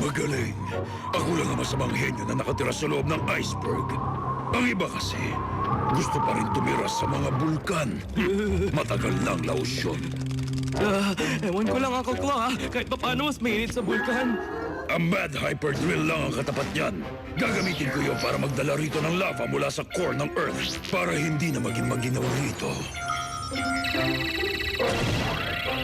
Magaling. Ako lang ang masamang henyo na nakatira sa loob ng iceberg. Ang iba kasi, gusto pa rin tumira sa mga bulkan. Matagal lang laos yun. Ewan ko lang, Uncle Claw, ha? Kahit pa paano mas mainit sa bulkan. Ang Mad Hyper Drill lang ang katapat niyan. Gagamitin ko yun para magdala rito ng lava mula sa core ng Earth para hindi na maging maginaw rito.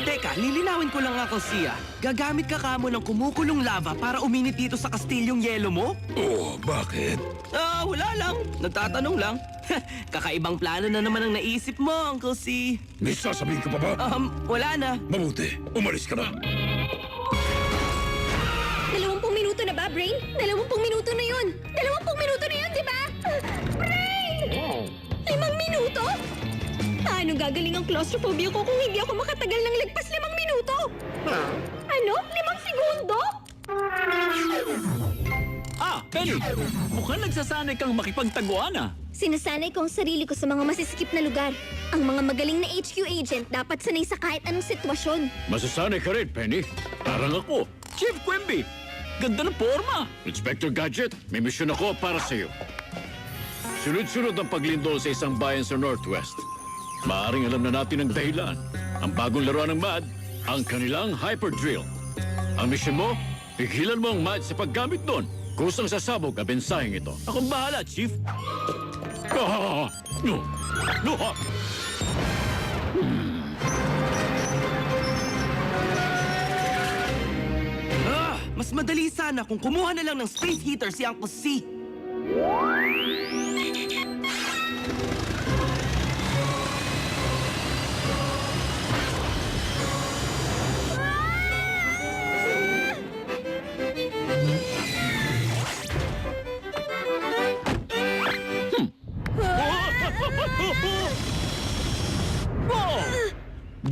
Teka, lilinawin ko lang, Uncle Sia. Gagamit ka kamo ng kumukulong lava para uminit dito sa kastilyong yelo mo? Oh, bakit? Wala lang. Nagtatanong lang. Kakaibang plano na naman ang naisip mo, Uncle C. May sasabihin ka pa ba? Wala na. Mabuti, umalis ka na. 20 minuto na ba, Brain? 20 minuto na yun! 20 minuto na yun, di ba? Brain! 5 minuto? Paano gagaling ang claustrophobia ko kung hindi ako makatagal ng lagpas 5 minuto? Ano? 5 segundo? Penny! Mukhang nagsasanay kang makipagtaguan, ah. Sinasanay ko ang sarili ko sa mga masisikip na lugar. Ang mga magaling na HQ agent dapat sanay sa kahit anong sitwasyon. Masasanay ka rin, Penny. Parang ako, Chief Quimby. Ganda ng forma. Inspector Gadget, may misyon ako para sa'yo. Sunod-sunod ang paglindol sa isang bayan sa Northwest. Maaring alam na natin ang dahilan. Ang bagong laruan ng MAD, ang kanilang Hyper Drill. Ang misyon mo, pigilan mo ang MAD sa paggamit doon. Kusang sasabog ang bensaheng ito. Akong bahala, Chief. Mas madali sana kung kumuha na lang ng space heater si Uncle C.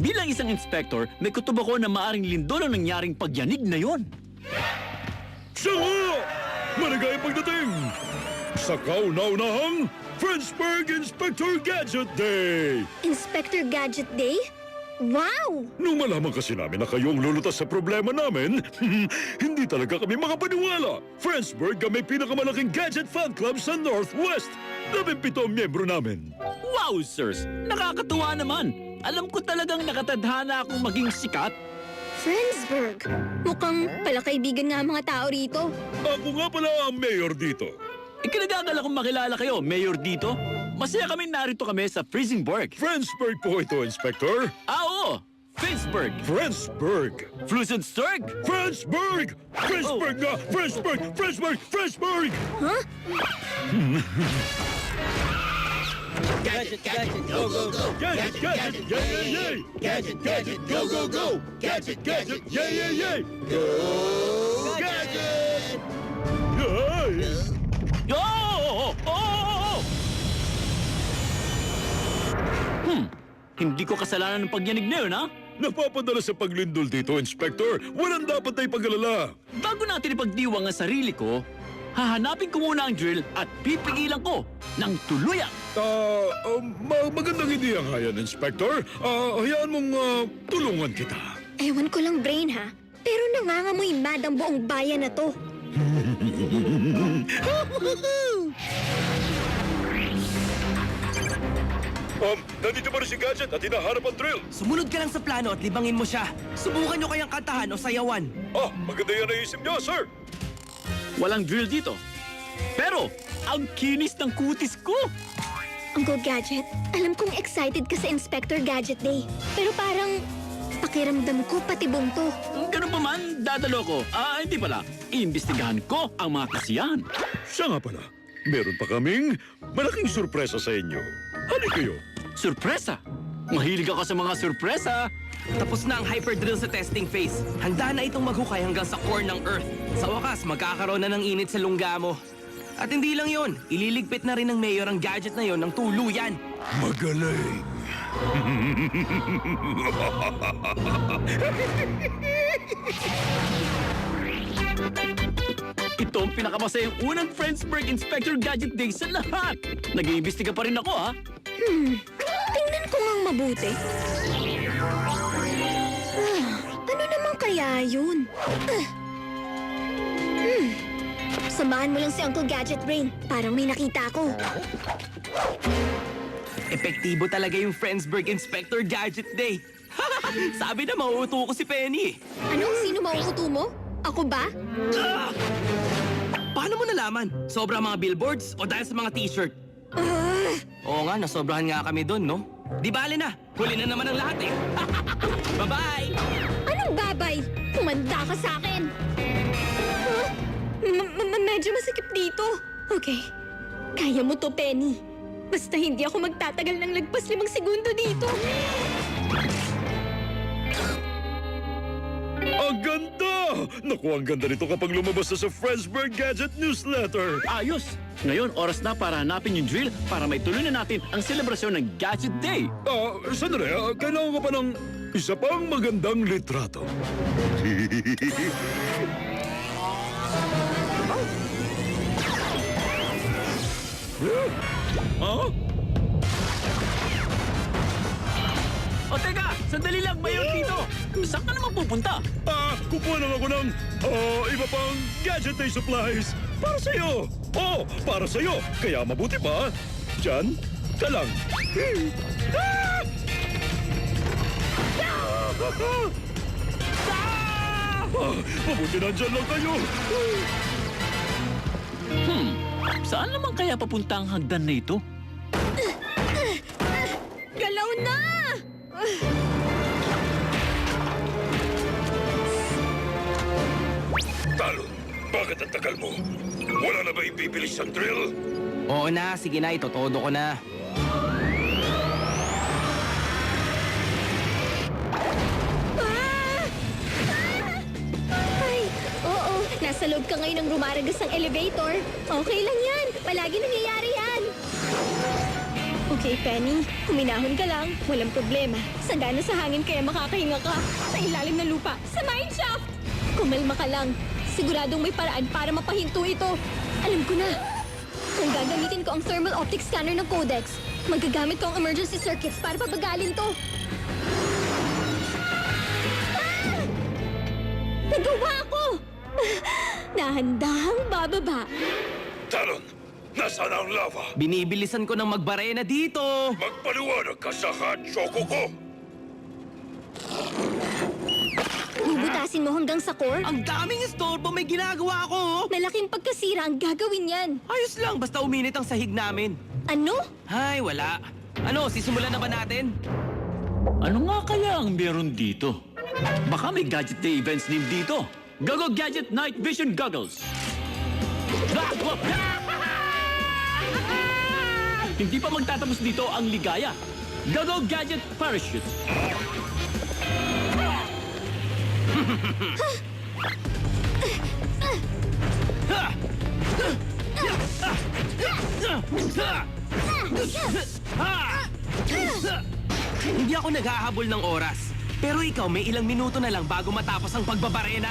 Bilang isang inspector, may kutob ako na maaring lindol ang nangyaring pagyanig na yon. Siya nga! Maligayang pagdating! Sa kauna-unahang Friendsburg Inspector Gadget Day! Inspector Gadget Day? Wow! Nung malaman kasi namin na kayo ang lulutas sa problema namin, hindi talaga kami makapaniwala. Friendsburg ang may pinakamalaking gadget fan club sa Northwest. 17 ang miyembro namin. Wow, sirs! Nakakatuwa naman! Alam ko talagang nakatadhana akong maging sikat. Friendsburg. Mukhang palakaibigan nga ang mga tao rito. Ako nga pala ang mayor dito. Ikinagagal akong makilala kayo, Mayor dito. Masaya kami narito kami sa Friendsburg. Friendsburg po ito, Inspector. Oo! Friendsburg! Friendsburg! Flusensburg! Friendsburg! Friendsburg nga! Friendsburg! Friendsburg! Friendsburg! Gadget, gadget, go, go, go! Gadget, gadget, yay, yay, yay! Gadget, gadget, go, go, go! Gadget, gadget, yay, yay, yay! Go! Gadget! Yay! Hindi ko kasalanan ng pagyanig na yun, ha? Napapadala sa paglindol dito, Inspector. Walang dapat na ipag-alala. Bago natin ipagdiwang ang sarili ko, hahanapin ko muna ang drill at pipigilan ko ng tuluyan. Magandang ideya nga yan, Inspector. Hayaan mong tulungan kita. Ewan ko lang, Brain, ha? Pero nangangamoy mad ang buong bayan na to. Nandito ba rin si Gadget at hinaharap ang drill? Sumunod ka lang sa plano at libangin mo siya. Subukan nyo kayang kantahan o sayawan. Maganda yan naisip niyo, sir. Walang drill dito. Pero, ang kinis ng kutis ko! Uncle Gadget, alam kong excited ka sa Inspector Gadget Day. Pero parang pakiramdam ko patibong to. Ganun pa man, dadalo ko. Hindi pala. Iimbestigahan ko ang mga kasiyahan. Siya nga pala. Meron pa kaming malaking sorpresa sa inyo. Hali kayo. Surpresa! Mahilig ako sa mga surpresa! Tapos na ang hyperdrill sa testing phase. Handa na itong maghukay hanggang sa core ng Earth. Sa wakas, magkakaroon na ng init sa lungga mo. At hindi lang yon, ililigpit na rin ng mayor ang gadget na yon ng tuluyan. Magaling. Ito ang pinakamasayang unang Friendsburg Inspector Gadget Day sa lahat! Nag-iimbestiga pa rin ako, ha? Tingnan ko ngang mabuti. Ano naman kaya yun? Samahan mo lang si Uncle Gadget Brain. Parang may nakita ako. Epektibo talaga yung Friendsburg Inspector Gadget Day. Sabi na mauuto ko si Penny. Ano? Sino mauuto mo? Ako ba? Paano mo nalaman? Sobra mga billboards o dahil sa mga t-shirt? Oo nga, nasobrahan nga kami doon, no? Di bale na, huli na naman ang lahat eh. Bye-bye! Anong babay? Tumanda ka sa akin. Medyo masikip dito. Okay. Kaya mo to, Penny. Basta hindi ako magtatagal ng lagpas 5 segundo dito. Ang ganda! Naku, ang ganda nito kapag lumabas na sa Friendsburg Gadget Newsletter. Ayos! Ngayon, oras na para hanapin yung drill para maituloy na natin ang selebrasyon ng Gadget Day. Sandali, kailangan ko pa ng isa pang magandang litrato. Oh? O teka, sandali lang, mayor dito. Saan ka naman pupunta? Kukuha lang ako ng iba pang Gadget Day supplies. Para sa'yo. Oh, para sa'yo. Kaya mabuti pa. Diyan ka lang. Mabuti nandyan lang kayo. Saan naman kaya papunta ang hagdan na ito? Galaw na! Talon, bakit ang tagal mo? Wala na ba ibibilis ang drill? Oo na, sige na, itotodo ko na. Ay, oo. Nasa loob ka ngayon ng rumaragas ng elevator. Okay lang yan. Palagi nangyayari yan. Okay, Penny. Huminahon ka lang. Walang problema. Sagana sa hangin kaya makakahinga ka. Sa ilalim ng lupa. Sa mine shaft! Kumalma ka lang. Siguradong may paraan para mapahinto ito. Alam ko na. Kung gagamitin ko ang thermal optic scanner ng Codex, magagamit ko ang emergency circuits para pabagalin to. Nagawa ko! Dahan-dahang bababa. Talon, nasaan ang lava? Binibilisan ko ng magbarena dito. Magpaliwanag ka sa choco ko. Bubutasin mo hanggang sa core? Ang daming istorbo may ginagawa ko. oh. Malaking pagkasira ang gagawin yan. Ayos lang, basta uminit ang sahig namin. Ano? Ay, wala. Ano, sisimulan na ba natin? Ano nga kaya ang meron dito? Baka may Gadget Day events din dito. Goggle Gadget Night Vision Goggles. Hindi pa magtatapos dito ang ligaya. Goggle Gadget Parachute. Hindi ako naghahabol ng oras. Pero ikaw, may ilang minuto na lang bago matapos ang pagbabarena.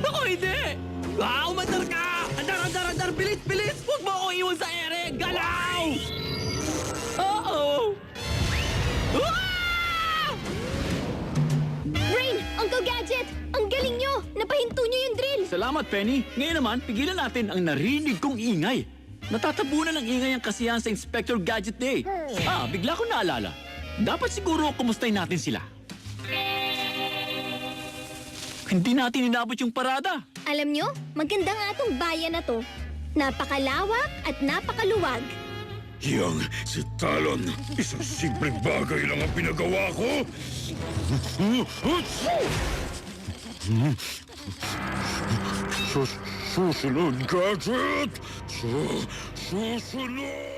Ako hindi! Umandar ka! Andar! Bilis! Huwag mo ako iwan sa ere! Galaw! Uh-oh! Brain! Uncle Gadget! Ang galing nyo! Napahinto nyo yung drill! Salamat, Penny. Ngayon naman, pigilan natin ang narinig kong ingay. Natatabunan ng ingay ang kasiyahan sa Inspector Gadget Day. Bigla ko naalala. Dapat siguro kumustahin natin sila. Hindi natin inabot yung parada. Alam nyo, maganda nga tong bayan na to. Napakalawak at napakaluwag. Yang si Talon, isang simpleng bagay lang ang pinagawa ko. Susunod, Gadget! Susunod!